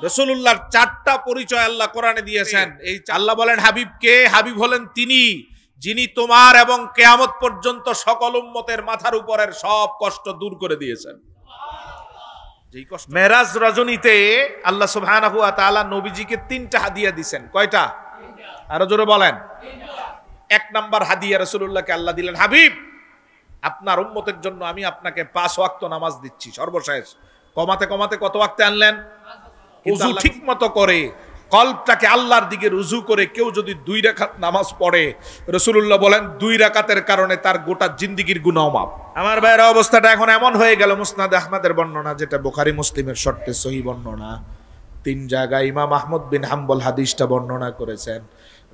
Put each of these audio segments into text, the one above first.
রাসূলুল্লাহর চারটা পরিচয় আল্লাহ কোরআনে দিয়েছেন। এই আল্লাহ বলেন হাবিবকে, হাবিব হলেন তিনি যিনি তোমার এবং কিয়ামত পর্যন্ত সকল উম্মতের মাথার উপরের সব কষ্ট দূর করে দিয়েছেন। মেরাজ রজনীতে আল্লাহ সুবহানাহু ওয়া তাআলা নবীজিকে তিনটা হাদিয়া দিবেন। কয়টা? আরো জোরে বলেন। এক নাম্বার হাদিয়া রাসূলুল্লাহকে আল্লাহ দিলেন, হাবিব আপনার উম্মতের জন্য আমি আপনাকে 5 ওয়াক্ত নামাজ দিচ্ছি সর্বশেষ। কমাতে কমাতে কত ওয়াক্তে আনলেন? ওযু ঠিক মতো করে কলবটাকে আল্লাহর দিকে রুজু করে কেউ যদি 2 রাকাত নামাজ পড়ে, রাসূলুল্লাহ বলেন 2 রাকাতের কারণে তার গোটা জিন্দেগীর গুনাহ মাফ। আমার ভাইয়ের অবস্থাটা এখন এমন হয়ে গেল, মুসনাদ আহমদের বর্ণনা, যেটা বুখারী মুসলিমের শর্তে সহিহ বর্ণনা, 3 জায়গায় ইমাম আহমদ বিন হাম্বল হাদিসটা বর্ণনা করেছেন।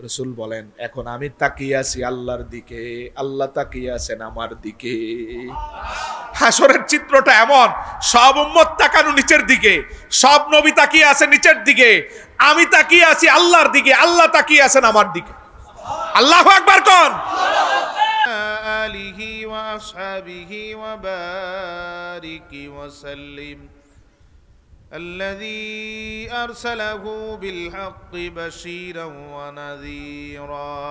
রাসূল বলেন এখন আমি তাকিয়ে আছি আল্লাহর দিকে, আল্লাহ তাকিয়ে আছেন আমার দিকে। হাসরের চিত্রটা এমন, সব উম্মত তাকানো নিচের দিকে, সব নবী তাকিয়ে আছে নিচের দিকে, আমি তাকিয়ে আছি আল্লাহর দিকে, আল্লাহ তাকিয়ে আছেন আমার দিকে। আল্লাহু আকবার কোন আলিহি ওয়া আসহাবিহি ওয়া বারিকি ওয়া সাল্লিম الذي أرسله بالحق بشيرا ونذيرا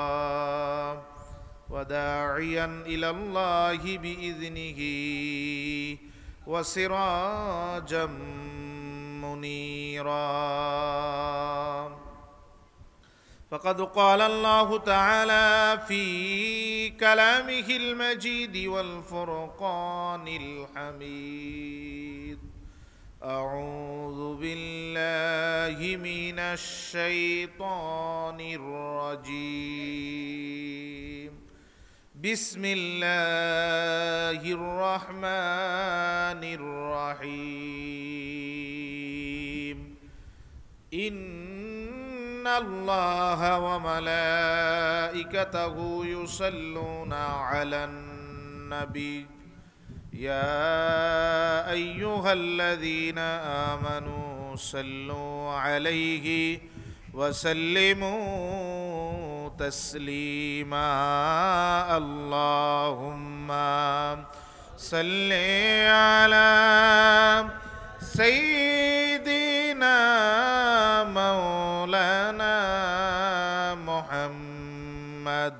وداعيا إلى الله بإذنه وسراجا منيرا. فقد قال الله تعالى في كلامه المجيد والفرقان الحميد: أعوذ بالله من الشيطان الرجيم. بسم الله الرحمن الرحيم. إن الله وملائكته يصلون على النبي يا أيها الذين آمنوا صلوا عليه وسلموا تسليما. اللهم صل على سيدنا مولانا محمد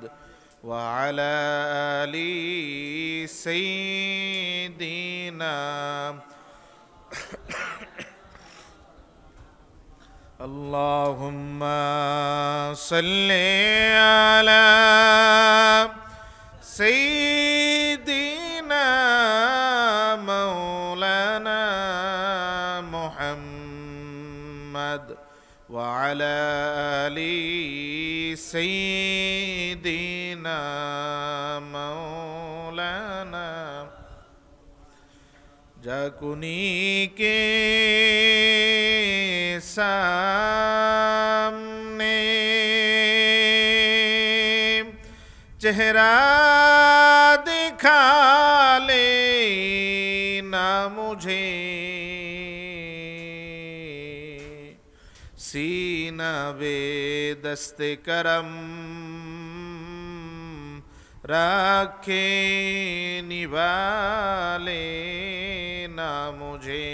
وعلى آل سيدنا اللهم صل على سيدنا مولانا محمد وعلى آل سيدنا مولانا. जाकुनी के सामने चेहरा दिखा ले ना मुझे, सीना बे दस्ते करम रखे निवाले ना मुझे.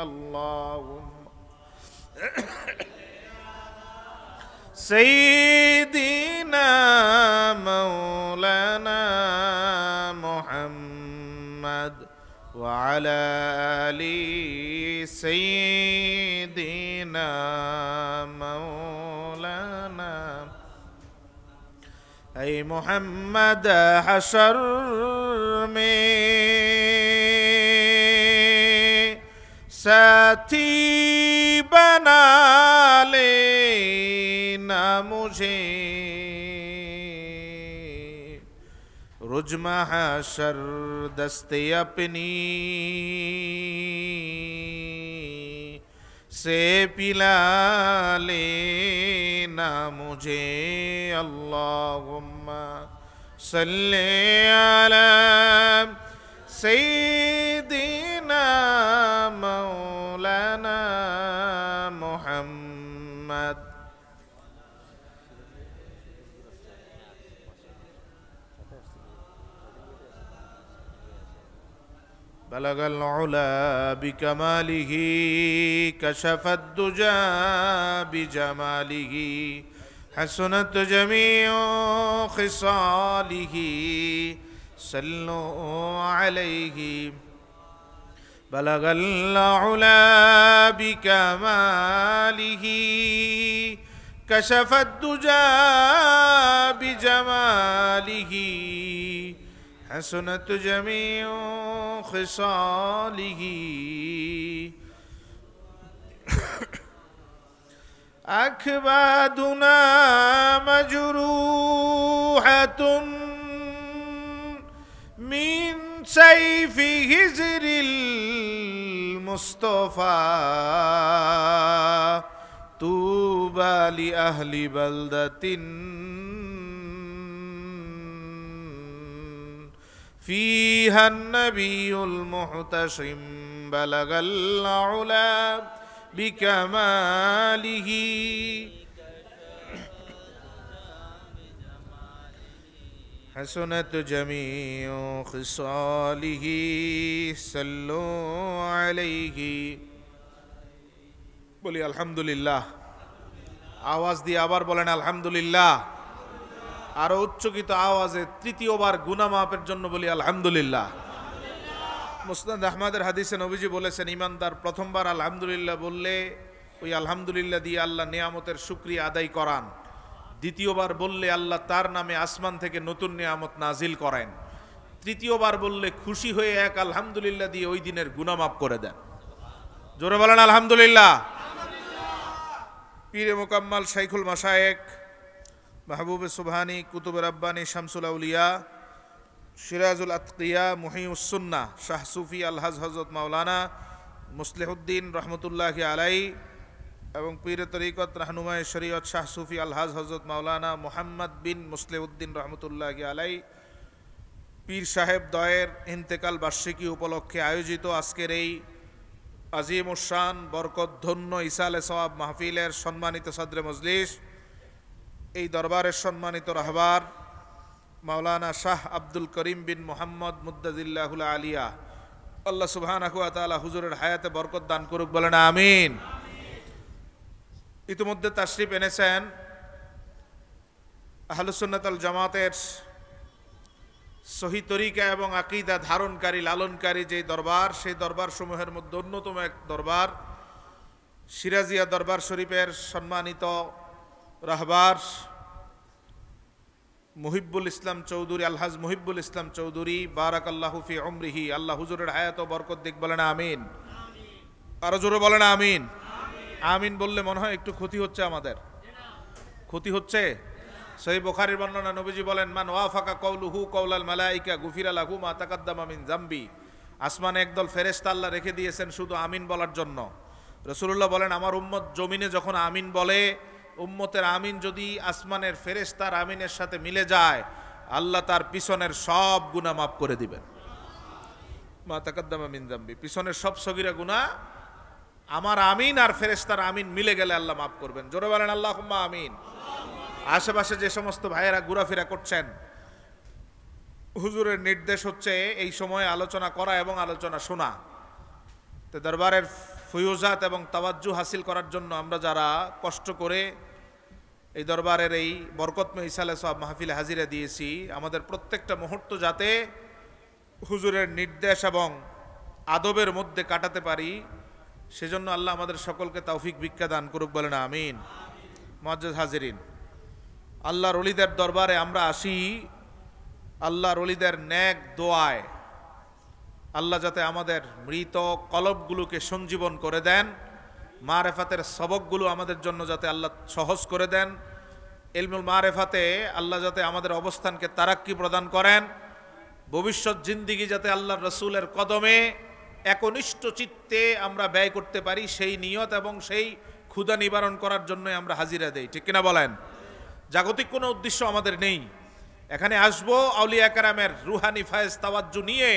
अल्लाहुम्मा सय्यिदना मौलाना मुहम्मद व अला आलि सय्यिदना मौलाना. ऐ मोहम्मद हशर में साथी बना लेना मुझे, रुज महशर दस्ते अपनी से पिला लेना मुझे. अल्लाहुम्मा सल्ले अला सय्यिदिना मौलाना मुहम्मद. بلغ العلا بكماله كشف الدجى بجماله حسنت جميع خصاله صلوا عليه بلغ العلا بكماله كشف الدجى بجماله حسنت جميع خصاله أكبادنا مجروحة من سيف هجر المصطفى طوبى لأهل بلدة فيها النبي المحتشم بلغ العلا بكماله حسنت جميع خصاله صلوا عليه বলি আলহামদুলিল্লাহ। আওয়াজ দিয়ে আবার বলেন আলহামদুলিল্লাহ। আরো উচ্চকিত আওয়াজে তৃতীয়বার গুনাহ মাফের জন্য বলি আলহামদুলিল্লাহ। মুসনাদ আহমদের হাদিসে নবীজি বলেছেন, ইমানদার প্রথমবার আলহামদুলিল্লাহ বললে ওই আলহামদুলিল্লাহ দিয়ে আল্লাহ নিয়ামতের শুকরিয়া আদায় করান। দ্বিতীয়বার বললে আল্লাহ তার নামে আসমান থেকে নতুন নিয়ামত নাজিল করেন। তৃতীয়বার বললে খুশি হয়ে এক আলহামদুলিল্লাহ দিয়ে ওই দিনের গুনাহ মাফ করে দেন। জোরে বলেন আলহামদুলিল্লাহ। পীরে মোকাম্মাল শাইখুল মাশায়েখ মাহবুবে সুবহানি কুতুবে রাব্বানি শামসুল আউলিয়া সিরাজুল আতকিয়া মুহিউস সুন্নাহ শাহ সুফি আলহাজ হযরত মাওলানা মুসলিহুদ্দিন রহমতুল্লাহি আলাই এবং পীরে তরিকত রাহনুমায়ে শরীয়ত শাহ সুফি আলহাজ হযরত মাওলানা মুহাম্মদ বিন মুসলিহুদ্দিন রহমতুল্লাহি আলাই পীর সাহেব দয়ের ইন্তেকাল বার্ষিকী উপলক্ষে আয়োজিত আজকের এই আজিম উশান বরকতধন্য ইসালে সওয়াব মাহফিলের সম্মানিত সদরে মজলিস, এই দরবারের সম্মানিত রাহবার মাওলানা শাহ আব্দুল করিম বিন মোহাম্মদ মুদ্দাজিল্লাহুল আলিয়া, আল্লাহ সুবহানাহু ওয়া তাআলা হুজুরের হায়াতে বরকত দান করুক, বলেন আমিন। ইতিমধ্যে তাশরিফ এনেছেন আহলুস সুন্নাত ওয়াল জামাতের সহি তরিকা এবং আকীদা ধারণকারী লালনকারী যে দরবার, সেই দরবার সমূহের মধ্যে অন্যতম এক দরবার সিরাজিয়া দরবার শরীফের সম্মানিত রাহবার মুহিব্বুল ইসলাম চৌধুরী, আলহাজ মুহিব্বুল ইসলাম চৌধুরী বারাকাল্লাহু ফি উমরিহি, আল্লাহ হুজুরের হায়াত ও বরকত দিক, বলেন আমিন। আরো জোরে বলেন আমিন। আমিন বললে মনে হয় একটু ক্ষতি হচ্ছে, আমাদের ক্ষতি হচ্ছে। সহিহ বুখারীর বর্ণনা, নবীজি বলেন, মান ওয়াফাকা কওলুহু কওলাল মালাইকা গুফিরা লাহু মা তাকাদ্দামা মিন যামবি। আসমানে একদল ফেরেশতা আল্লাহ রেখে দিয়েছেন শুধু আমিন বলার জন্য। রাসূলুল্লাহ বলেন, আমার উম্মত জমিনে যখন আমিন বলে, উম্মতের আমিন যদি আসমানের ফেরেশতার আমিনের সাথে মিলে যায়, আল্লাহ তার পিছনের সব গুনাহ মাফ করে দিবেন। মা তাকাদ্দামা মিন যামবি, পিছনের সব সগীরা গুনাহ আমার আমিন আর ফেরেশতার আমিন মিলে গেলে আল্লাহ মাফ করবেন। জোরে বলেন আল্লাহুম্মা আমিন। আশেপাশে যে সমস্ত ভাইয়েরা ঘোরাফেরা করছেন, হুজুরের নির্দেশ হচ্ছে এই সময় আলোচনা করা এবং আলোচনা শোনা। তো দরবারের ফয়ুজাত এবং তাওয়াজ্জু হাসিল করার জন্য আমরা যারা কষ্ট করে এই দরবারের এই বরকতময় ইসালে সওয়াব মাহফিলে হাজিরা দিয়েছি, আমাদের প্রত্যেকটা মুহূর্ত যাতে হুজুরের নির্দেশ এবং আদবের মধ্যে কাটাতে পারি, সেজন্য আল্লাহ আমাদের সকলকে তৌফিক ভিক্ষা দান করুক, বলেন আমিন। মুআজ্জাজ হাজিরিন, আল্লাহর ওলিদের দরবারে আমরা আসি আল্লাহর ওলিদের নেক দোয়ায় আল্লাহ যাতে আমাদের মৃত কলবগুলোকে সঞ্জীবন করে দেন, মারেফাতের সবকগুলো আমাদের জন্য যাতে আল্লাহ সহজ করে দেন, ইলমুল মারেফাতে আল্লাহ যাতে আমাদের অবস্থানকে তারাক্কি প্রদান করেন, ভবিষ্যৎ জিন্দিগি যাতে আল্লাহর রসুলের কদমে একনিষ্ঠ চিত্তে আমরা ব্যয় করতে পারি, সেই নিয়ত এবং সেই ক্ষুধা নিবারণ করার জন্য আমরা হাজিরা দেই, ঠিক কিনা বলেন? জাগতিক কোনো উদ্দেশ্য আমাদের নেই। এখানে আসবো আউলিয়া কেরামের রুহানি ফায়েজ তাওয়াজ্জু নিয়ে,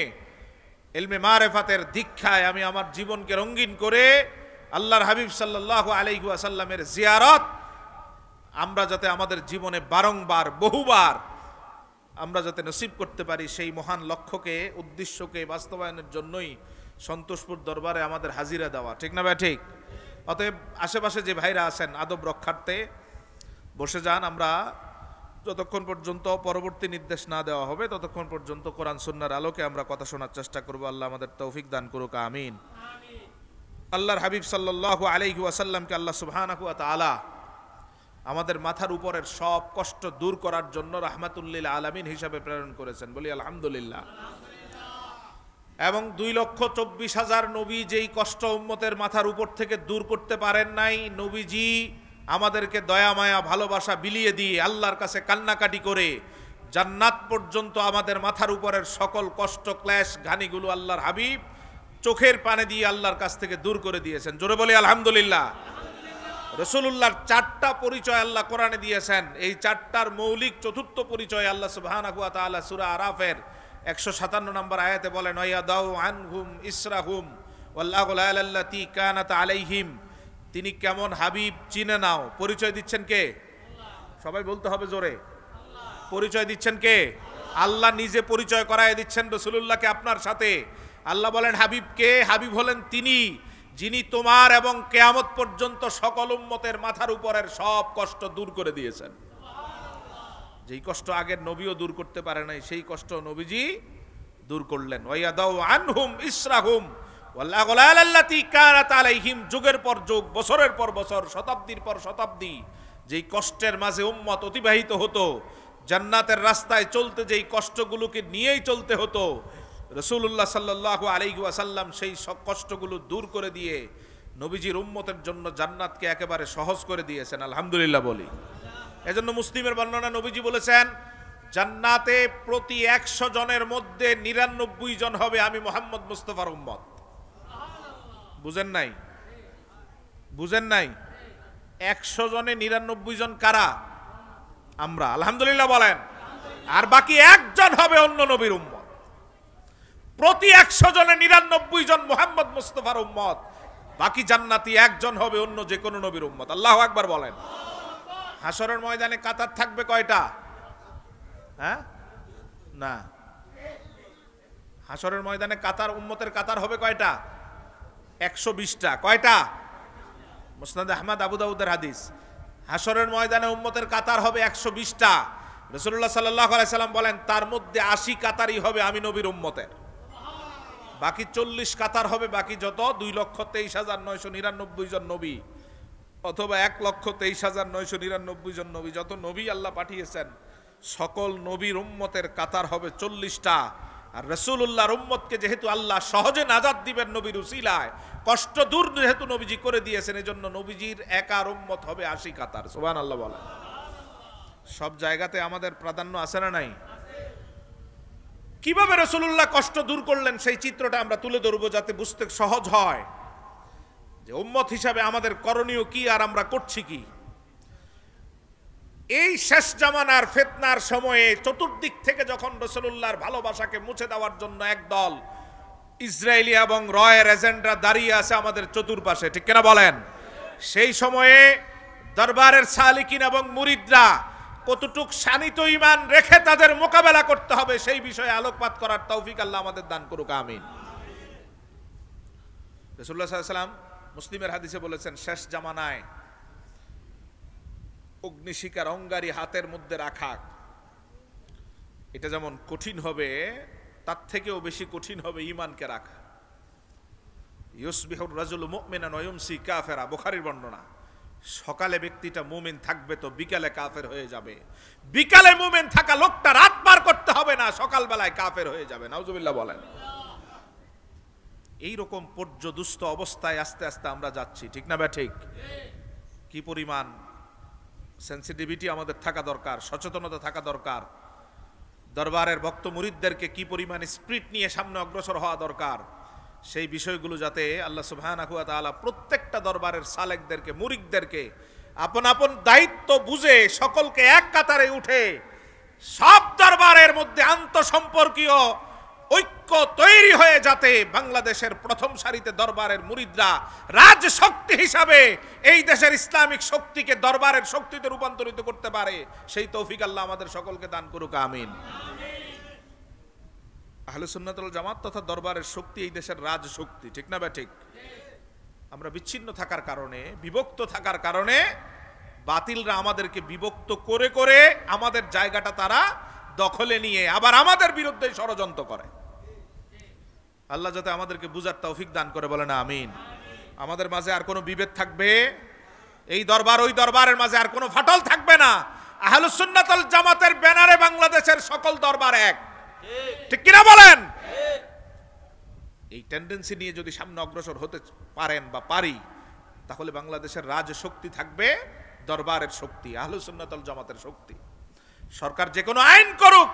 ইলমে মারেফাতের দীক্ষায় আমি আমার জীবনকে রঙিন করে আল্লাহর হাবিব সাল্লাল্লাহু আলাইহি ওয়াসাল্লামের জিয়ারত আমরা যাতে আমাদের জীবনে বারংবার বহুবার আমরা যাতে নসিব করতে পারি, সেই মহান লক্ষ্যকে, উদ্দেশ্যকে বাস্তবায়নের জন্যই সন্তোষপুর দরবারে আমাদের হাজিরা দেওয়া, ঠিক না ভাই? ঠিক। অতএব আশেপাশে যে ভাইরা আছেন আদব রক্ষার্থে বসে যান। আমরা যতক্ষণ পর্যন্ত পরবর্তী নির্দেশ না দেওয়া হবে ততক্ষণ পর্যন্ত কোরআন সুন্নাহর আলোকে আমরা কথা শোনার চেষ্টা করব। আল্লাহ আমাদের তৌফিক দান করুক, আমিন। আল্লাহর হাবিব সাল্লাল্লাহু আলাইহি ওয়াসাল্লামকে আল্লাহ সুবহানাহু ওয়া তাআলা আমাদের মাথার উপরের সব কষ্ট দূর করার জন্য রাহমাতুল লিল আলামিন হিসাবে প্রেরণ করেছেন, বলি আলহামদুলিল্লাহ। এবং 2,24,000 নবী যেই কষ্ট উম্মতের মাথার উপর থেকে দূর করতে পারেন নাই, নবীজি আমাদেরকে দয়া মায়া ভালোবাসা বিলিয়ে দিয়ে আল্লাহর কাছে কান্নাকাটি করে জান্নাত পর্যন্ত আমাদের মাথার উপরের সকল কষ্ট ক্লেশ ঘানিগুলো আল্লাহর হাবিব চোখের পানি দিয়ে আল্লাহর কাছ থেকে দূর করে দিয়েছেন। জোরে বলি আলহামদুলিল্লাহ। রাসূলুল্লাহর 4টা পরিচয় আল্লাহ কোরআনে দিয়েছেন। এই 4টার মৌলিক চতুর্থ পরিচয় আল্লাহ সুবহানাহু ওয়া তাআলা সূরা আরাফের 157 নম্বর আয়াতে বলেন, ওয়ায়াদাউ আনহুম ইসরাহুম ওয়াল আগলাল আল্লাতী কানাত আলাইহিম। তিনি কেমন হাবিব চিনে নাও। পরিচয় দিচ্ছেন কে? সবাই বলতে হবে জোরে। পরিচয় দিচ্ছেন কে? আল্লাহ নিজে পরিচয় করায় দিচ্ছেন রাসূলুল্লাহকে আপনার সাথে। আল্লাহ বলেন হাবিবকে, হাবিব হলেন তিনি যিনি তোমার এবং কিয়ামত পর্যন্ত সকল উম্মতের মাথার উপরের সব কষ্ট দূর করে দিয়েছেন। যেই কষ্ট আগের নবীও দূর করতে পারে নাই, সেই কষ্ট নবীজি দূর করলেন। ওয়ায়াদাউ আনহুম ইসরাহুম ওয়াল আগলাল আল্লাতী কানাত আলাইহিম। যুগের পর যুগ, বছরের পর বছর, শতাব্দীর পর শতাব্দী যেই কষ্টের মাঝে উম্মত অতিবাহিত হতো, জান্নাতের রাস্তায় চলতে যেই কষ্টগুলোকে নিয়েই চলতে হতো, রাসূলুল্লাহ সাল্লাল্লাহু আলাইহি ওয়াসাল্লাম সেই সব কষ্টগুলো দূর করে দিয়ে নবীজির উম্মতের জন্য জান্নাতকে একেবারে সহজ করে দিয়েছেন। আলহামদুলিল্লাহ বলি। এজন্য মুসলিমের বর্ণনা নবীজি বলেছেন, জান্নাতে প্রতি 100 জনের মধ্যে 99 জন হবে আমি মুহাম্মদ মুস্তাফার উম্মত। বুঝেন নাই? বুঝেন নাই? 100 জনে 99 জন কারা? আমরা। আলহামদুলিল্লাহ বলেন। আর বাকি 1 জন হবে অন্য নবীর উম্মত। প্রতি 100 জনে 99 জন মুহাম্মদ মুস্তাফার উম্মত, বাকি জান্নাতি 1 জন হবে অন্য যে কোনো নবীর উম্মত। আল্লাহু আকবার বলেন। হাসরের ময়দানে কাতার থাকবে কয়টা? হ্যাঁ না, হাসরের ময়দানে কাতার, উম্মতের কাতার হবে কয়টা? 120টা। কয়টা? মুসনাদ আহমদ, আবু দাউদের হাদিস। হাসরের ময়দানে উম্মতের কাতার হবে 120টা। রাসূলুল্লাহ সাল্লাল্লাহু আলাইহি সাল্লাম বলেন, তার মধ্যে 80 কাতারই হবে আমি নবীর উম্মতের। বাকি 40 কাতার হবে বাকি যত 2,23,999 জন নবী, অথবা 1,23,999 জন নবী, যত নবী আল্লাহ পাঠিয়েছেন সকল নবীর উম্মতের কাতার হবে 40টা। আর রাসূলুল্লাহর উম্মতকে যেহেতু আল্লাহ সহজে নাজাত দিবেন নবীর উসিলায়, কষ্ট দূর যেহেতু নবীজি করে দিয়েছেন, এজন্য নবীজির একার উম্মত হবে 80 কাতার। সুবহানাল্লাহ বলেন। সব জায়গাতে আমাদের প্রাধান্য আছে না নাই? কিভাবে রাসূলুল্লাহ কষ্ট দূর করলেন সেই চিত্রটা আমরা তুলে ধরবো, যাতে বুঝতে সহজ হয় যে উম্মত হিসাবে আমাদের করণীয় কি আর আমরা করছি কি। এই শেষ জামানার ফিতনার সময়ে চতুর্দিক থেকে যখন রাসূলুল্লাহর ভালোবাসাকে মুছে দেওয়ার জন্য একদল ইসরায়েলি এবং রয়ের এজেন্টরা দাঁড়িয়ে আছে আমাদের চতুর্পাশে, ঠিক কিনা বলেন? সেই সময়ে দরবারের সালিকিন এবং মুরিদরা কতটুক শানিত ঈমান রেখে তাদের মোকাবেলা করতে হবে সেই বিষয়ে আলোকপাত করার তৌফিক আল্লাহ আমাদের দান করুক, আমিন। রাসূলুল্লাহ সাল্লাল্লাহু আলাইহি ওয়াসাল্লাম মুসলিমের হাদিসে বলেছেন, শেষ জামানায় অগ্নিশিখার অঙ্গারি হাতের মধ্যে রাখা, এটা যেমন কঠিন হবে, তার থেকেও বেশি কঠিন হবে ঈমানকে রাখা। ইউসবিহুর রাজুলু মুমিনান ওয়া ইউমসি কাফিরা, বুখারীর বর্ণনা। সকালে ব্যক্তিটা মুমিন থাকবে তো বিকালে কাফের হয়ে যাবে। বিকালে মুমিন থাকা লোকটা রাত পার করতে হবে না, সকালবেলায় কাফের হয়ে যাবে। নাউজুবিল্লাহ বলেন। এইরকম পর্যদুস্ত অবস্থায় আস্তে আস্তে আমরা যাচ্ছি, ঠিক না বে ঠিক? কি পরিমাণ সেন্সিটিভিটি আমাদের থাকা দরকার, সচেতনতা থাকা দরকার। দরবারের ভক্ত মুরিদদেরকে কি পরিমাণ স্পিরিট নিয়ে সামনে অগ্রসর হওয়া দরকার, সেই বিষয়গুলো যাতে আল্লাহ সুবহানাহু ওয়া তাআলা প্রত্যেকটা দরবারের সালেকদেরকে, মুরিদদেরকে আপন আপন দায়িত্ব বুঝে সকলকে এক কাতারে উঠে সব দরবারের মধ্যে আন্তঃসম্পর্কীয় ঐক্য তৈরি হয়ে যাতে বাংলাদেশের প্রথম সারিতে দরবারের মুরিদরা রাজশক্তি হিসাবে এই দেশের ইসলামিক শক্তিকে দরবারের শক্তিতে রূপান্তরিত করতে পারে, সেই তৌফিক আল্লাহ আমাদের সকলকে দান করুক, আমিন। আহলে সুন্নাত ওয়াল জামাত তথা দরবারের শক্তি এই দেশের রাজশক্তি, ঠিক না? ঠিক। আমরা বিচ্ছিন্ন থাকার কারণে, বিভক্ত থাকার কারণে বাতিলরা আমাদেরকে বিভক্ত করে করে আমাদের জায়গাটা তারা দখলে নিয়ে আবার আমাদের বিরুদ্ধে ষড়যন্ত্র করে। আল্লাহ যাতে আমাদেরকে বুঝার তৌফিক দান করে, বলেন আমিন। আমাদের মাঝে আর কোনো বিভেদ থাকবে, এই দরবার ওই দরবারের মাঝে আর কোনো ফাটল থাকবে না। আহলুস সুন্নাত ওয়াল জামাতের ব্যানারে বাংলাদেশের সকল দরবার এক, ঠিক কিনা বলেন? এই টেন্ডেন্সি নিয়ে যদি সামনে অগ্রসর হতে পারেন বা পারি, তাহলে বাংলাদেশের রাজশক্তি থাকবে দরবারের শক্তি, আহলুস সুন্নাত ওয়াল জামাতের শক্তি। সরকার যে কোনো আইন করুক,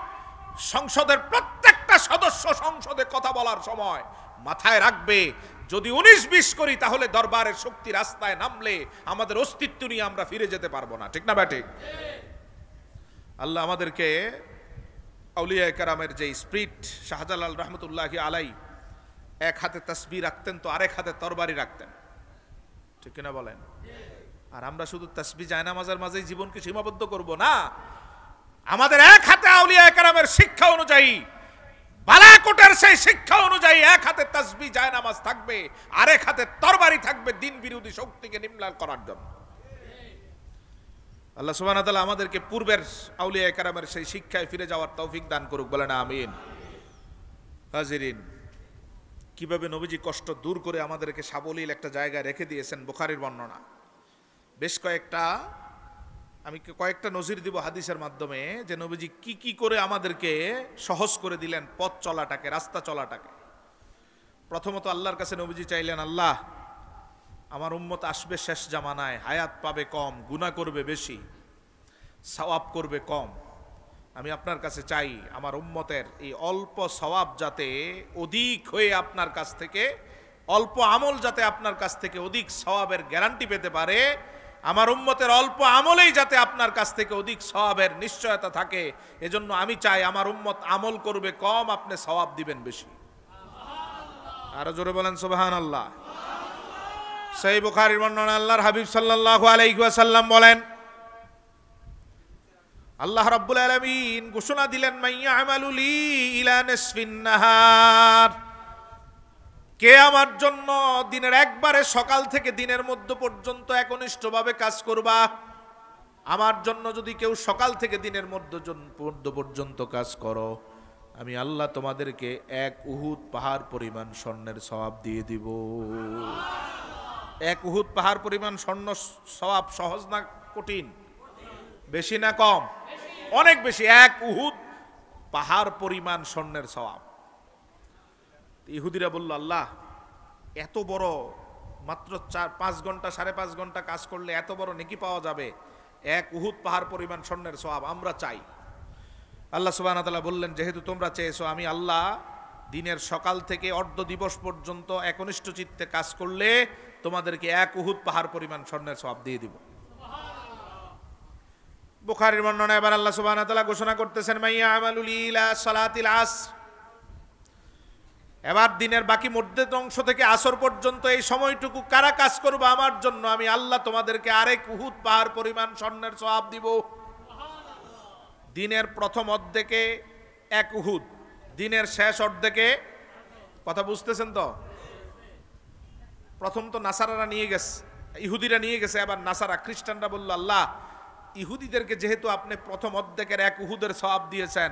সংসদের প্রত্যেকটা সদস্য সংসদে কথা বলার সময় মাথায় রাখবে, যদি 19-20 করি তাহলে দরবারের শক্তি রাস্তায় নামলে আমাদের অস্তিত্ব নিয়ে আমরা ফিরে যেতে পারবো না, ঠিক না? ঠিক। আল্লাহ আমাদেরকে আউলিয়া কেরামের যে স্পিরিট, শাহজালাল রহমতুল্লাহি আলাই এক হাতে তাসবিহ রাখতেন তো আরেক হাতে তরবারি রাখতেন, ঠিক কিনা বলেন? আর আমরা শুধু তাসবিহ জায়নামাজের মাঝেই জীবনকে সীমাবদ্ধ করব না, আমাদের এক হাতে আউলিয়া কেরামের শিক্ষা অনুযায়ী, বালাকোটের সেই শিক্ষা অনুযায়ী এক হাতে তাসবিহ জায়নামাজ থাকবে, আরেক হাতে তরবারি থাকবে দিন বিরোধী শক্তিকে নির্মূল করার জন্য। আল্লাহ সুবহানাহু ওয়া তাআলা আমাদেরকে পূর্বের আউলিয়া কেরামের সেই শিক্ষায় ফিরে যাওয়ার তৌফিক দান করুক, বলেন আমিন। হাজিরিন, কিভাবে নবীজি কষ্ট দূর করে আমাদেরকে সাবলীল একটা জায়গায় রেখে দিয়েছেন, বুখারীর বর্ণনা। বেশ আমি কয়েকটা নজির দিব হাদিসের মাধ্যমে, যে নবীজি কি কি করে আমাদেরকে সহজ করে দিলেন পথ চলাটাকে, রাস্তা চলাটাকে। প্রথমত আল্লাহর কাছে নবীজি চাইলেন, আল্লাহ আমার উম্মত আসবে শেষ জামানায়, হায়াত পাবে কম, গুনাহ করবে বেশি, সওয়াব করবে কম। আমি আপনার কাছে চাই আমার উম্মতের এই অল্প সওয়াব যাতে অধিক হয়ে আপনার কাছ থেকে, অল্প আমল যাতে আপনার কাছ থেকে অধিক সওয়াবের গ্যারান্টি পেতে পারে, আমার উম্মতের অল্প আমলেই যাতে আপনার কাছ থেকে অধিক সওয়াবের নিশ্চয়তা থাকে। এজন্য আমি চাই আমার উম্মত আমল করবে কম, আপনি সওয়াব দিবেন বেশি। আরো জোরে বলেন সুবহানাল্লাহ। সহিহ বুখারীর বর্ণনা, আল্লাহর হাবিব সাল্লাল্লাহু আলাইহি ওয়াসাল্লাম বলেন, আল্লাহ রাব্বুল আলামিন ঘোষণা দিলেন, মাইয়া আমালু লি ইলা নিসফিন নাহার, কে আমার জন্য দিনের একবারে সকাল থেকে দিনের মধ্য পর্যন্ত একনিষ্ঠভাবে কাজ করবা। আমার জন্য যদি কেউ সকাল থেকে দিনের মধ্য পর্যন্ত কাজ করো, আমি আল্লাহ তোমাদেরকে এক উহুদ পাহাড় পরিমাণ স্বর্ণের সওয়াব দিয়ে দিব। এক উহুদ পাহাড় পরিমাণ স্বর্ণ সওয়াব সহজ না কঠিন? বেশি না কম? অনেক বেশি। এক উহুদ পাহাড় পরিমাণ স্বর্ণের সওয়াব। ইহুদিরা বলল, আল্লাহ এত বড়, মাত্র 4-5 ঘন্টা 5.5 ঘন্টা কাজ করলে এত বড় নেকি পাওয়া যাবে, এক উহুদ পাহাড় পরিমাণ স্বর্ণের সওয়াব আমরা চাই। আল্লাহ সুবহানাহু ওয়া তাআলা বললেন, যেহেতু তোমরা চেয়েছো, আমি আল্লাহ দিনের সকাল থেকে অর্ধ দিবস পর্যন্ত একনিষ্ঠ চিত্তে কাজ করলে তোমাদেরকে এক উহুদ পাহাড় পরিমাণ স্বর্ণের সওয়াব দিয়ে দিব। বুখারীর বর্ণনা, এবার আল্লাহ সুবহানাহু ওয়া তাআলা ঘোষণা করতেছেন, মাইয়া আমালু লি ইলা সালাতিল আসর, এবার দিনের বাকি মধ্যে অংশ থেকে আসর পর্যন্ত এই সময়টুকু কারা কাজ করবে আমার জন্য, আমি আল্লাহ তোমাদেরকে আরেক উহুদ পাহাড় পরিমাণ স্বর্ণের সওয়াব দিব। দিনের প্রথম অর্ধেকে এক উহুদ, দিনের শেষ অর্ধেকে, কথা বুঝতেছেন তো? প্রথম তো নাসারারা নিয়ে গেছে, ইহুদিরা নিয়ে গেছে, এবার নাসারা খ্রিস্টানরা বলল, আল্লাহ ইহুদিদেরকে যেহেতু আপনি প্রথম অর্ধেকের এক উহুদের সওয়াব দিয়েছেন,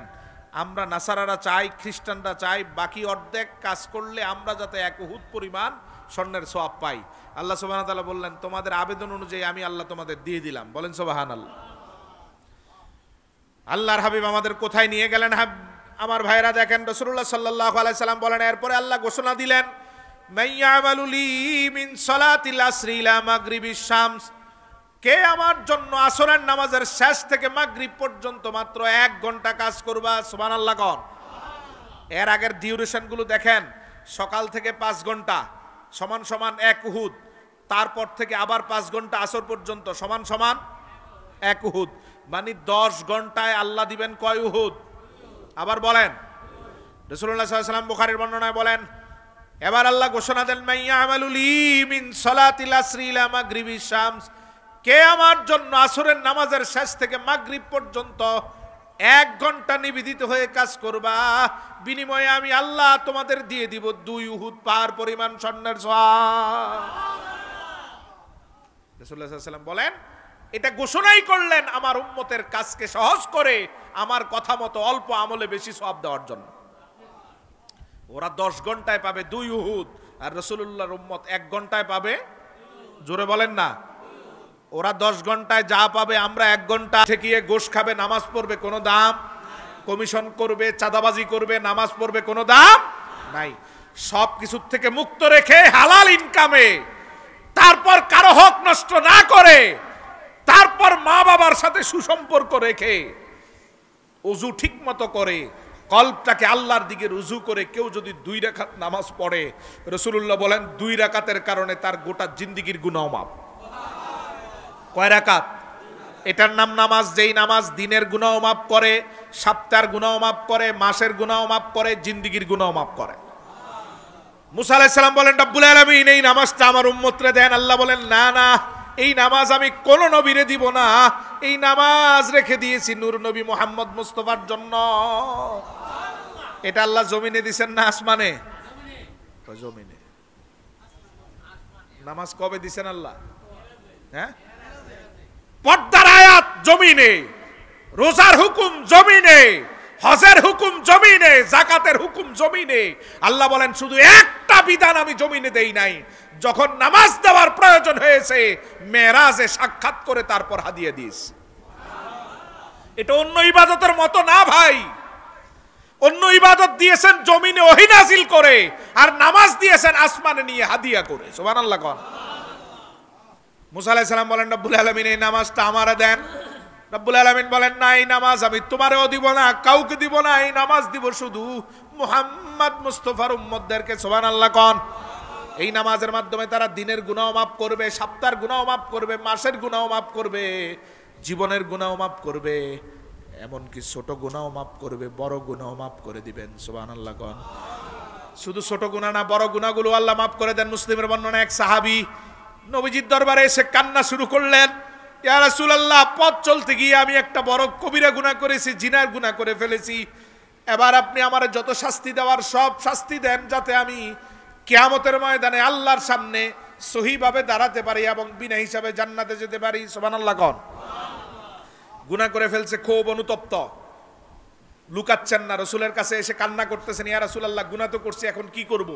আমরা নাসারারা চাই, খ্রিস্টানরা চাই বাকি অর্ধেক কাজ করলে আমরা যাতে এক উহুদ পরিমাণ স্বর্ণের সওয়াব পাই। আল্লাহ সুবহানাহু ওয়া তাআলা বললেন, তোমাদের আবেদন অনুযায়ী আমি আল্লাহ তোমাদের দিয়ে দিলাম। বলেন সুবহানাল্লাহ। আল্লাহর হাবিব আমাদের কোথায় নিয়ে গেলেন আমার ভাইরা? দেখেন, রাসূলুল্লাহ সাল্লাল্লাহু আলাইহি সাল্লাম বলেন, এরপরে আল্লাহ ঘোষণা দিলেন, মাইয়া আমালু লি মিন সালাতিল আসরি ইলা মাগরিবিশ শামস, কে আমার জন্য আসরের নামাজের শেষ থেকে মাগরিব পর্যন্ত মাত্র 1 ঘন্টা কাজ করবা। সুবহানাল্লাহ কোন? এর আগের ডিউরেশন গুলো দেখেন, সকাল থেকে 5 ঘন্টা সমান সমান 1 উহুদ, তারপর থেকে আবার 5 ঘন্টা আসর পর্যন্ত সমান সমান 1 উহুদ, মানে 10 ঘন্টায় আল্লাহ দিবেন কয় উহুদ? আবার বলেন। রাসূলুল্লাহ সাল্লাল্লাহু আলাইহি ওয়াসাল্লাম বুখারীর বর্ণনায় বলেন, এবার আল্লাহ ঘোষণা দেন, মাইয়া আমালুলি মিন সালাতিল আসরি ইলা মাগরিবি শামস, কে আমার জন্য আসরের নামাজের শেষ থেকে মাগরিব পর্যন্ত 1 ঘন্টা নিবেদিত হয়ে কাজ করবা, বিনিময়ে আমি আল্লাহ তোমাদের দিয়ে দিব 2 উহুদ পাহাড় পরিমাণ স্বর্ণের সওয়াব। রাসূলুল্লাহ সাল্লাল্লাহু আলাইহি ওয়াসাল্লাম বলেন, এটা ঘোষণাই করলেন আমার উম্মতের কাজকে সহজ করে আমার কথা মতো অল্প আমলে বেশি সওয়াব দেওয়ার জন্য। ওরা 10 ঘন্টায় পাবে 2 উহুদ, আর রাসূলুল্লাহর উম্মত 1 ঘন্টায় পাবে, জোরে বলেন না। ওরা 10 ঘন্টায় যা পাবে আমরা 1 ঘন্টা ঠেকিয়ে গোশ খাবে, নামাজ পড়বে, কোনো দাম, কমিশন করবে, চাঁদাবাজি করবে, নামাজ পড়বে, কোনো দাম নাই। সব কিছুর থেকে মুক্ত রেখে হালাল ইনকামে, তারপর কারো হক নষ্ট না করে, তারপর মা বাবার সাথে সুসম্পর্ক রেখে, ওযু ঠিক মতো করে, কলবটাকে আল্লাহর দিকে রুজু করে কেউ যদি 2 রাকাত নামাজ পড়ে, রাসূলুল্লাহ বলেন 2 রাকাতের কারণে তার গোটা জিন্দেগীর গুনাহ মাফ। কয় রাকাত? এটার নাম নামাজ, যেই নামাজ দিনের গুনাহ মাফ করে, সপ্তাহের গুনাহ মাফ করে, মাসের গুনাহ মাফ করে, জিন্দেগীর গুনাহ মাফ করে। মুসা আলাইহিস সালাম বলেন, রব্বুল আলামিন এই নামাজটা আমার উম্মতরে দেন। আল্লাহ বলেন, না না, এই নামাজ আমি কোন নবীরে দিব না, এই নামাজ রেখে দিয়েছি নূর নবী মুহাম্মদ মুস্তাফার জন্য। এটা আল্লাহ জমিনে দিবেন না আসমানে? জমিনে। নামাজ কবে দিবেন আল্লাহ? হ্যাঁ, পর্দার আয়াত জমিনে, রোজার হুকুম জমিনে, হজের হুকুম জমিনে, যাকাতের হুকুম জমিনে। আল্লাহ বলেন শুধু একটা বিধান আমি জমিনে দেই নাই, যখন নামাজ দেওয়ার প্রয়োজন হয়েছে মেরাজে সাক্ষাৎ করে তারপর হাদিয়া দিস। এটা অন্য ইবাদতের মতো না ভাই। অন্য ইবাদত দিয়েছেন জমিনে ওহী নাজিল করে, আর নামাজ দিয়েছেন আসমানে নিয়ে হাদিয়া করে। সুবহানাল্লাহ কোন। মুসা আলাইহিস সালাম বলেন, রব্বুল আলামিন এই নামাজটা আমারে দেন। রব্বুল আলামিন বলেন, না, এই নামাজ আমি তোমারেও দিব না, কাউকে দিব না, এই নামাজ দিব শুধু মুহাম্মদ মুস্তাফার উম্মতদেরকে। সুবহানাল্লাহ কোন। এই নামাজের মাধ্যমে তারা দিনের গুনাহ মাফ করবে, সপ্তাহের গুনাহ মাফ করবে, মাসের গুনাহ মাফ করবে, জীবনের গুনাহ মাফ করবে, এমনকি ছোট গুনাহ মাফ করবে, বড় গুনাহ মাফ করে দিবেন। সুবহানাল্লাহ কোন। শুধু ছোট গুনাহ না, বড় গুনাহগুলো আল্লাহ মাফ করে দেন। মুসলিমের বর্ণনা, এক সাহাবী নবীজির দরবারে এসে কান্না শুরু করলেন, ইয়া রাসূলুল্লাহ, পথ চলতে গিয়ে আমি একটা বড় কবিরা গুনাহ করেছি, জিনার গুনাহ করে ফেলেছি। এবার আপনি আমারে যত শাস্তি দেওয়ার সব শাস্তি দেন, যাতে আমি কিয়ামতের ময়দানে আল্লাহর সামনে সহিভাবে দাঁড়াতে পারি এবং বিনা হিসাবে জান্নাতে যেতে পারি। সুবহানাল্লাহ কোন। গুনাহ করে ফেলছে, খুব অনুতপ্ত, লুকাচ্ছেন না, রাসূলের কাছে এসে কান্না করতেছেন, ইয়া রাসূলুল্লাহ, গুনাহ তো করছি, এখন কি করব?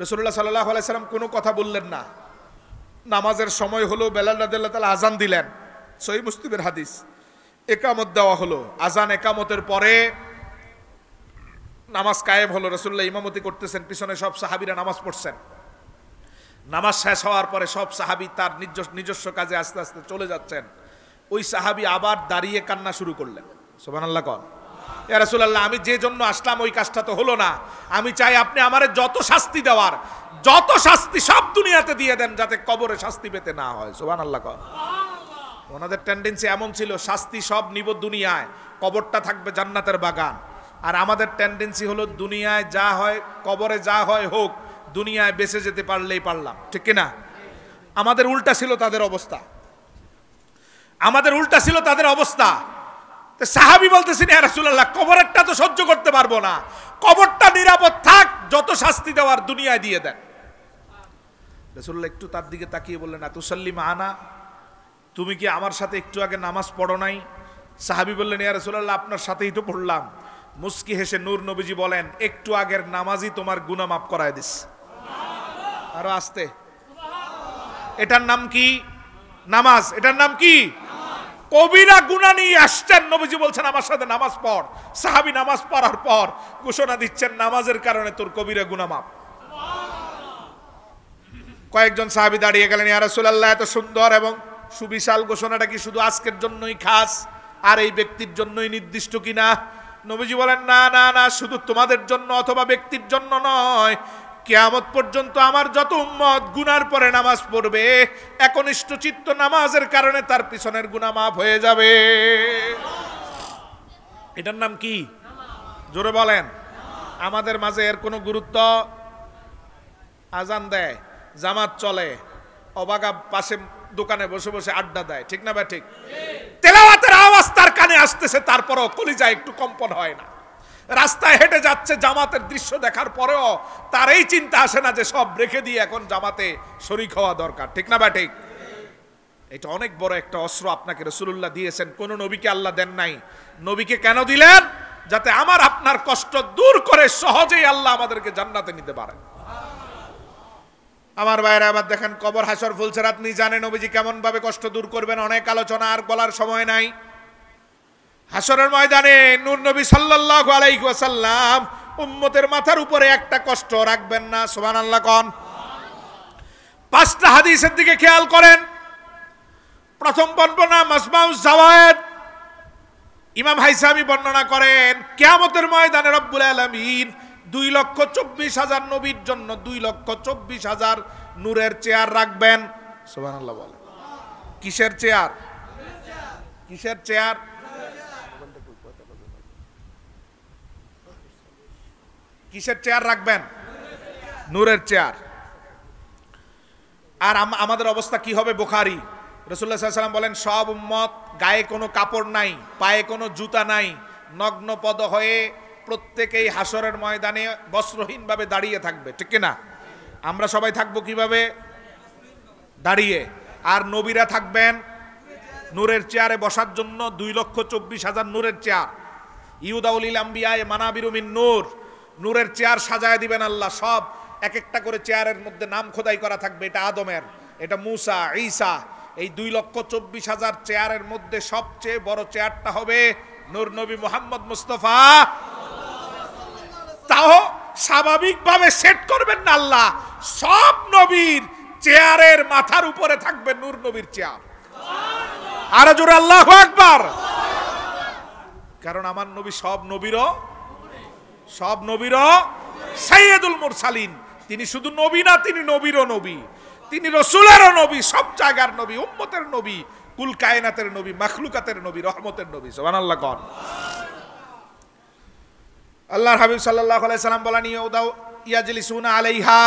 রাসূলুল্লাহ সাল্লাল্লাহু আলাইহি সাল্লাম কোনো কথা বললেন না। নামাজের সময় হলো, বেলাল রাদিয়াল্লাহু তাআলা আযান দিলেন, সহিহ মুসলিমের হাদিস। ইকামত দেওয়া হলো, আযান ইকামতের পরে নামাজ কায়েম হলো, রাসূলুল্লাহ ইমামতি করতেছেন, পিছনে সব সাহাবীরা নামাজ পড়ছেন। নামাজ শেষ হওয়ার পরে সব সাহাবী তার নিজস্ব কাজে আস্তে আস্তে চলে যাচ্ছেন। ওই সাহাবী আবার দাঁড়িয়ে কান্না শুরু করলেন। সুবহানাল্লাহ কোন। ইয়া রাসূলুল্লাহ, আমি যে জন্য আসলাম ওই কাজটা তো হলো না, আমি চাই আপনি আমারে যত শাস্তি দেওয়ার, যত শাস্তি সব দুনিয়াতে দিয়ে দেন, যাতে কবরে শাস্তি পেতে না হয়। সুবহানাল্লাহ কোন। ওনাদের টেন্ডেন্সি এমন ছিল, শাস্তি সব নিব দুনিয়ায়, কবরটা থাকবে জান্নাতের বাগান। আর আমাদের টেন্ডেন্সি হলো, দুনিয়ায় যা হয়, কবরে যা হয় হোক, দুনিয়ায় বেঁচে যেতে পারলেই পারলাম। ঠিক কিনা? আমাদের উল্টা ছিল তাদের অবস্থা, আমাদের উল্টা ছিল তাদের অবস্থা। সাহাবী বলতেছেন, ইয়া রাসূলুল্লাহ, কবরেরটা তো সহ্য করতে পারবো না, কবরটা নিরাপদ থাক, যত শাস্তি দেওয়ার দুনিয়ায় দিয়ে দেন। রাসূলুল্লাহ একটু তার দিকে তাকিয়ে বললেন, আতুসাল্লি মা'ানা, তুমি কি আমার সাথে একটু আগে নামাজ পড়ো নাই? সাহাবী বললেন, ইয়া রাসূলুল্লাহ, আপনার সাথেই তো পড়লাম। মুস্কি হেসে নূর নবীজি বলেন, একটু আগের নামাজই তোমার গুনাহ মাফ করায় দিস। আরো আস্তে। এটার নাম কি? নামাজ। এটার নাম কি? কবিরা গুনাহ নিয়ে আসছেন, নবীজি বলছেন আমার সাথে নামাজ পড়। সাহাবী নামাজ পড়ার পর ঘোষণা দিচ্ছেন, নামাজের কারণে তোর কবিরা গুনাহ মাফ। কয়েকজন সাহাবী দাঁড়িয়ে গেলেন, ইয়া রাসূলুল্লাহ, এত সুন্দর এবং সুবিশাল ঘোষণাটা কি শুধু আজকের জন্যই খাস, আর এই ব্যক্তির জন্যই নির্দিষ্ট কিনা? নবীজি বলেন, না না না, শুধু তোমাদের জন্য অথবা ব্যক্তির জন্য নয়, কিয়ামত পর্যন্ত আমার যত উম্মত গুনার পরে নামাজ পড়বে, একনিষ্ঠ চিত্ত নামাজের কারণে তার পিছনের গুনাহ মাফ হয়ে যাবে। এটার নাম কি? জোরে বলেন। আমাদের মাঝে এর কোনো গুরুত্ব? আজান দেয়, জামাত চলে, অবাগা পাশে দোকানে বসে বসে আড্ডা দেয়, ঠিক না? ঠিক। তেলাওয়াতের আওয়াজ তার কানে আসতেছে, তারপরেও কলিজায় একটু কম্পন হয় না। রাস্তায় হেঁটে যাচ্ছে, জামাতের দৃশ্য দেখার পরেও তার এই চিন্তা আসে না যে সব রেখে দিয়ে এখন জামাতে শরীক হওয়া দরকার, ঠিক না? ঠিক। এটা অনেক বড় একটা অস্ত্র আপনাকে রাসূলুল্লাহ দিয়েছেন, কোন নবীকে আল্লাহ দেন নাই। নবীকে কেন দিলেন? যাতে আমার আপনার কষ্ট দূর করে সহজেই আল্লাহ আমাদেরকে জান্নাতে নিতে পারেন। আমার ভাইরা, আবার দেখেন কবর, হাসর, ফুলসিরাত, মিজানে নবীজি কেমন ভাবে কষ্ট দূর করবেন, অনেক আলোচনা, আর বলার সময় নাই। হাসরের ময়দানে নূর নবী সাল্লাল্লাহু আলাইহি ওয়াসাল্লাম উম্মতের মাথার উপরে একটা কষ্ট রাখবেন না, সুবহানাল্লাহ কোন। পাঁচটা হাদিসের দিকে খেয়াল করেন। প্রথম বর্ণনা মাজমাউজ জাওয়ায়েদ, ইমাম হাইসামি বর্ণনা করেন, কিয়ামতের ময়দানে রব্বুল আলামিন 2,24,000 নবীর জন্য 2,24,000 নূরের চেয়ার রাখবেন, সুবহানাল্লাহ বলেন। কিসের চেয়ার? কিসের চেয়ার? কিসের চেয়ার রাখবেন? নূরের চেয়ার। আর আমাদের অবস্থা কি হবে? বুখারী, রাসূলুল্লাহ সাল্লাল্লাহু আলাইহি ওয়াসাল্লাম বলেন, সব উম্মত গায়ে কোনো কাপড় নাই, পায়ে কোনো জুতা নাই, নগ্ন পদ হয়ে প্রত্যেকেই হাসরের ময়দানে বস্ত্রহীন ভাবে দাঁড়িয়ে থাকবে, ঠিক না? আমরা সবাই থাকবো কিভাবে? দাঁড়িয়ে। আর নবীরা থাকবেন নূরের চেয়ারে বসার জন্য 2,24,000 নূরের চেয়ার। ইউদাউলিল আম্বিয়ায়ে মানাবিরু মিন নূর, নূরের চেয়ার সাজায় দিবেন আল্লাহ। সব এক একটা করে চেয়ারের মধ্যে নাম খোদাই করা থাকবে। এটা আদমের, এটা মুসা, ঈসা। এই 2,24,000 চেয়ারের মধ্যে সবচেয়ে বড় চেয়ারটা হবে নূর নবী মুহাম্মদ মুস্তাফা। তাও স্বাভাবিকভাবে সেট করবেন না আল্লাহ, সব নবীর চেয়ারের মাথার উপরে থাকবে নূর নবীর চেয়ার। আর জোরে আল্লাহু আকবার। কারণ আমার নবী সব নবীরও সাইয়্যিদুল মুরসালিন। তিনি শুধু নবী না, তিনি নবীরও নবী, তিনি রাসূলেরও নবী, সব জায়গার নবী, উম্মতের নবী, কুল কায়নাতের নবী, মাখলুকাতের নবী, রহমতের নবী, সুবহানাল্লাহ কোন। আল্লাহর হাবিব সাল্লাল্লাহু আলাইহি সাল্লাম বলেন, ইয়াজলিসুনা আলাইহা,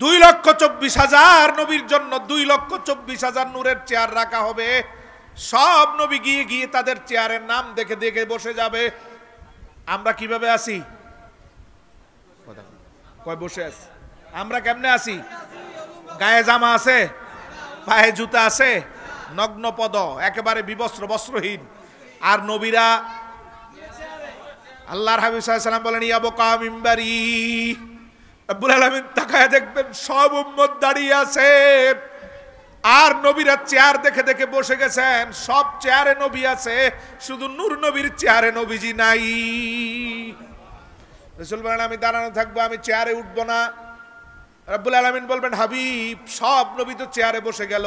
2,24,000 নবীর জন্য 2,24,000 নূরের চেয়ার রাখা হবে। সব নবী গিয়ে গিয়ে তাদের চেয়ারের নাম দেখে দেখে বসে যাবে। আমরা কিভাবে আছি? কয় বসে আছি? আমরা কেমনে আছি? গায়ে জামা আছে, পায়ে জুতা আছে, নগ্ন পদ, একেবারে বিবস্ত্র, বস্ত্রহীন। আর নবীরা, আল্লাহর হাবিব সাল্লাল্লাহু আলাইহি সাল্লাম বলেন, ইয়াবকা মিম্বারি, রব্বুল আলামিন তাকায় দেখবেন সব উম্মত দাঁড়িয়ে আছে, আর নবীরা চেয়ার দেখে দেখে বসে গেছেন। সব চেয়ারে নবী আছে, শুধু নূর নবীর চেয়ারে নবীজি নাই। রাসূল বলেন, আমি দাঁড়ানো থাকবো, আমি চেয়ারে উঠবো না। রব্বুল আলামিন বলবেন, হাবিব সব নবী তো চেয়ারে বসে গেল,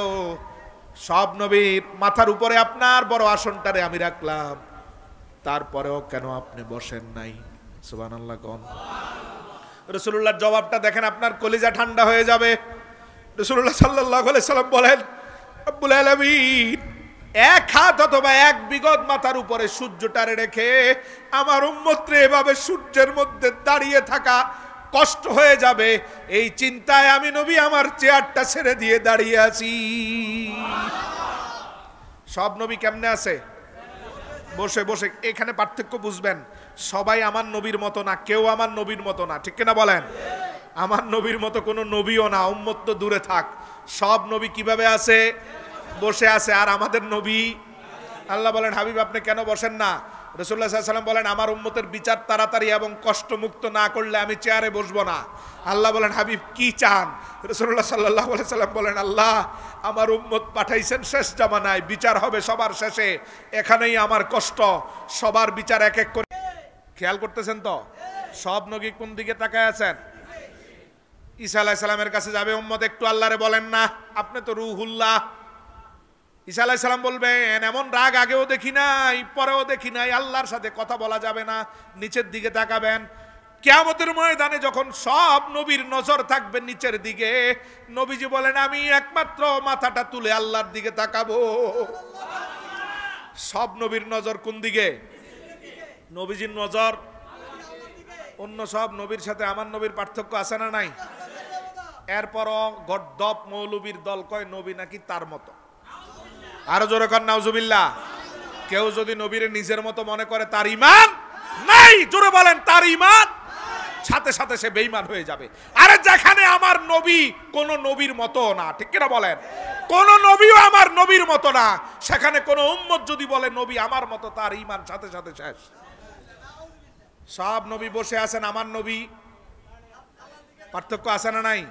সব নবীর মাথার উপরে আপনার বড় আসনটারে আমি রাখলাম, তারপরেও কেন আপনি বসেন নাই? সুবহানাল্লাহ কোন। রাসূলুল্লাহর জবাবটা দেখেন, আপনার কলিজা ঠান্ডা হয়ে যাবে। রাসূলুল্লাহ সাল্লাল্লাহু আলাইহি সাল্লাম বলেন, রব্বুল আলামিন এক হাত অথবা এক বিগত মাথার উপরে সূর্যটারে রেখে আমার উম্মতরে এভাবে সূর্যের মধ্যে দাঁড়িয়ে থাকা কষ্ট হয়ে যাবে, এই চিন্তায় আমি নবী আমার চেয়ারটা ছেড়ে দিয়ে দাঁড়িয়ে আছি। সব নবী কেমনে আছে? বসে বসে। এখানে পার্থক্য বুঝবেন, সবাই আমার নবীর মতো না, কেউ আমার নবীর মতো না, ঠিক কিনা বলেন? আমার নবীর মতো কোনো নবীও না, উম্মত তো দূরে থাক। সব নবী কিভাবে আছে? বসে আছে। আর আমাদের নবী, আল্লাহ বলেন, হাবিব আপনি কেন বসেন না? রাসূলুল্লাহ সাল্লাল্লাহু আলাইহি ওয়াসাল্লাম বলেন, আমার উম্মতের বিচার তাড়াতাড়ি এবং কষ্টমুক্ত না করলে আমি চেয়ারে বসবো না। আল্লাহ বলেন, হাবিব কি চান? রাসূলুল্লাহ সাল্লাল্লাহু আলাইহি ওয়াসাল্লাম বলেন, আল্লাহ আমার উম্মত পাঠাইছেন শেষ জামানায়, বিচার হবে সবার শেষে, এখানেই আমার কষ্ট, সবার বিচার এক এক করে। খেয়াল করতেছেন তো? সব নবী কোন দিকে তাকায় আছেন? ঈসা আলাইহিস সালামের কাছে যাবে উম্মত, একটু আল্লাহরে বলেন না, আপনি তো রূহুল্লাহ। ঈসা আলাইহিস সালাম বলবেন, এমন রাগ আগেও দেখি নাই, পরেও দেখি নাই, আল্লাহর সাথে কথা বলা যাবে না, নিচের দিকে তাকাবেন। কিয়ামতের ময়দানে যখন সব নবীর নজর থাকবে নিচের দিকে, নবীজি বলেন, আমি একমাত্র মাথাটা তুলে আল্লাহর দিকে তাকাবো। সব নবীর নজর কোন দিকে? নবীজির নজর অন্য সব নবীর সাথে আমার নবীর পার্থক্য আছে না নাই? এরপরও গদ্দপ মৌলবীর দল কয় নবী নাকি তার মতো। আরো জোরে কর নাউজুবিল্লাহ। কেউ যদি নবীর নিজের মতো মনে করে তার ঈমান নাই, জোরে বলেন তার ঈমান, সাথে সাথে সে বেঈমান হয়ে যাবে। আরে যেখানে আমার নবী কোন নবীর মতো না, ঠিক কিনা বলেন, কোন নবীও আমার নবীর মতো না, সেখানে কোন উম্মত যদি বলে নবী আমার মতো, তার ঈমান সাথে সাথে শেষ। সব নবী বসে আছেন, আমার নবী পার্থক্য আছে না নাই?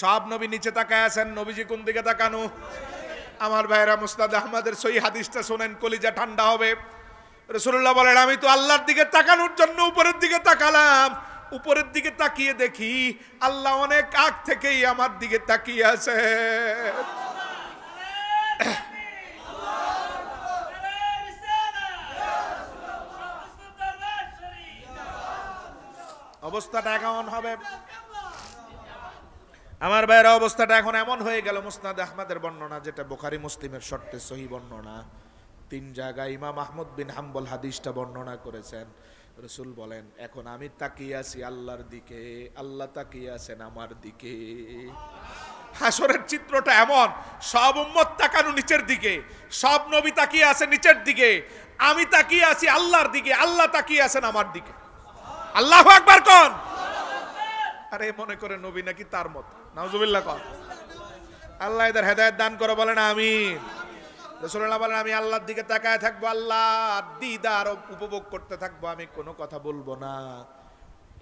সব নবী নিচে তাকায় আছেন, নবীজি কোন দিকে তাকানো? আমার ভাইরা মুসনাদ আহমদের সহিহ হাদিসটা শুনেন, কলিজা ঠান্ডা হবে। রাসূলুল্লাহ বলেন আমি তো আল্লাহর দিকে তাকানোর জন্য উপরের দিকে তাকালাম, উপরের দিকে তাকিয়ে দেখি আল্লাহ অনেক আগ থেকেই আমার দিকে তাকিয়ে আছে। অবস্থাটা কেমন হবে আমার ভাইরা? অবস্থাটা এখন এমন হয়ে গেল, মুসনাদ আহমদের বর্ণনা, যেটা বুখারী মুসলিমের শর্তে সহিহ বর্ণনা, 3 জায়গায় ইমাম আহমদ বিন হাম্বল হাদিসটা বর্ণনা করেছেন। রাসূল বলেন এখন আমি তাকিয়ে আছি আল্লাহর দিকে, আল্লাহ তাকিয়ে আছেন আমার দিকে। হাসরের চিত্রটা এমন, সব উম্মত তাকানো নিচের দিকে, সব নবী তাকিয়ে আছে নিচের দিকে, আমি তাকিয়ে আছি আল্লাহর দিকে, আল্লাহ তাকিয়ে আছেন আমার দিকে। আল্লাহু আকবার কোন? আরে মনে করে নবী নাকি তার মতো। নাউজুবিল্লাহ কোন? আল্লাহ এদের হেদায়েত দান করে, বলেন আমিন। রাসূলুল্লাহ বলেন আমি আল্লাহর দিকে তাকায় থাকবো, আল্লাহর দিদার উপভোগ করতে থাকবো, আমি কোনো কথা বলবো না।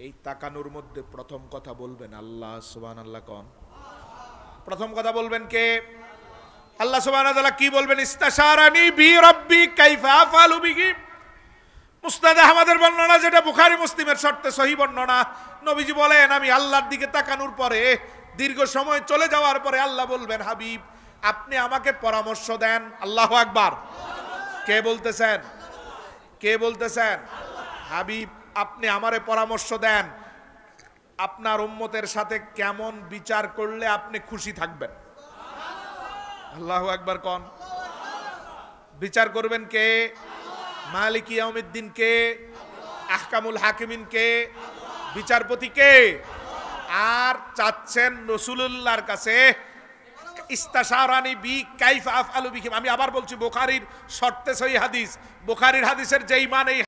এই তাকানোর মধ্যে প্রথম কথা বলবেন আল্লাহ সুবহানাল্লাহ কোন? প্রথম কথা বলবেন কে? আল্লাহ সুবহানাহু ওয়া তাআলা কি বলবেন? ইস্তাশারানি বি রাব্বি কাইফা আফআলু বিহি। মুসনাদ আহমদের বর্ণনা, যেটা বুখারী মুসলিমের শর্তে সহিহ বর্ণনা, নবীজি বলেন আমি আল্লাহর দিকে তাকানোর পরে, দীর্ঘ সময় চলে যাওয়ার পরে আল্লাহ বলবেন হাবিব আপনি আমাকে পরামর্শ দেন। আল্লাহু আকবার। কে বলতেছেন? কে বলতেছেন? হাবিব আপনি আমারে পরামর্শ দেন, আপনার উম্মতের সাথে কেমন বিচার করলে আপনি খুশি থাকবেন। আল্লাহু আকবার কোন? বিচার করবেন কে? মালিক ইয়াউমিদ্দিন কে? আহকামুল হাকিমিন কে? বিচারপতি কে? আর চাচ্ছেন রাসূলুল্লাহর কাছে ইস্তাশারানি বি কাইফা আফআলু বিহি। আমি আবার বলছি, বুখারীর শর্তে সহিহ হাদিস, বুখারীর হাদিসের যেই মান এই